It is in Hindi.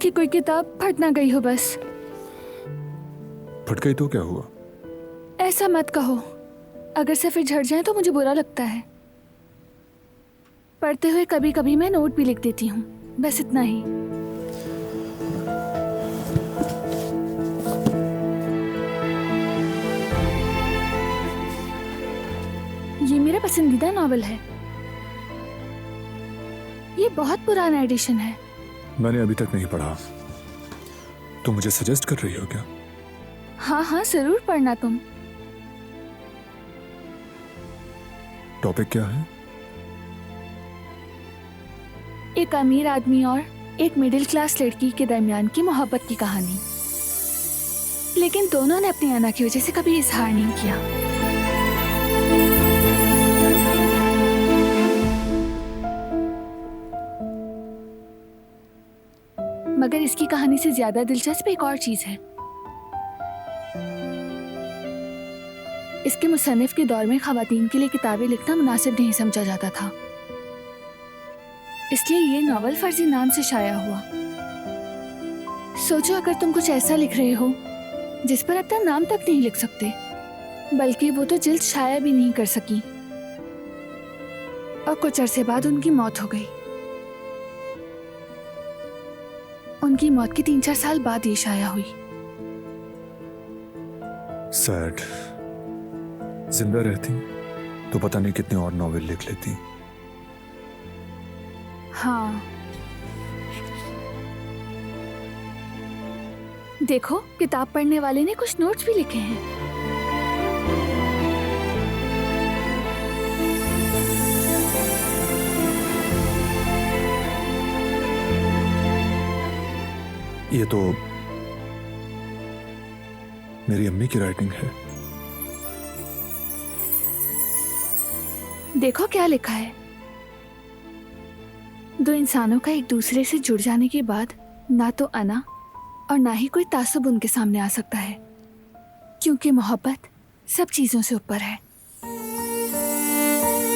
कि कोई किताब फट ना गई हो बस। फट गई तो क्या हुआ? ऐसा मत कहो, अगर से फिर झड़ जाए तो मुझे बुरा लगता है। पढ़ते हुए कभी कभी मैं नोट भी लिख देती हूँ, बस इतना ही। ये मेरा पसंदीदा नॉवेल है। ये बहुत पुराना एडिशन है। मैंने अभी तक नहीं पढ़ा। तुम मुझे सजेस्ट कर रही हो क्या? हाँ हाँ, जरूर पढ़ना तुम। टॉपिक क्या है? एक अमीर आदमी और एक मिडिल क्लास लड़की के दरमियान की मोहब्बत की कहानी। लेकिन दोनों ने अपनी अना की वजह से कभी इजहार नहीं किया। मगर इसकी कहानी से ज्यादा दिलचस्प एक और चीज है। इसके मुसन्निफ के दौर में खवातीन के लिए किताबें लिखना मुनासिब नहीं समझा जाता था, इसलिए ये नॉवल फर्जी नाम से शाया हुआ। सोचो, अगर तुम कुछ ऐसा लिख रहे हो जिस पर अपना नाम तक नहीं लिख सकते, बल्कि वो तो जल्द शाया भी नहीं कर सकी, और कुछ अरसे बाद उनकी मौत हो गई। उनकी मौत के 3-4 साल बाद ये शाया हुई। सैड। जिंदा रहती तो पता नहीं कितने और नॉवेल लिख लेती। हाँ, देखो, किताब पढ़ने वाले ने कुछ नोट्स भी लिखे हैं। ये तो मेरी अम्मी की राइटिंग है। देखो क्या लिखा है। दो इंसानों का एक दूसरे से जुड़ जाने के बाद ना तो अना और ना ही कोई तासुब उनके सामने आ सकता है, क्योंकि मोहब्बत सब चीजों से ऊपर है।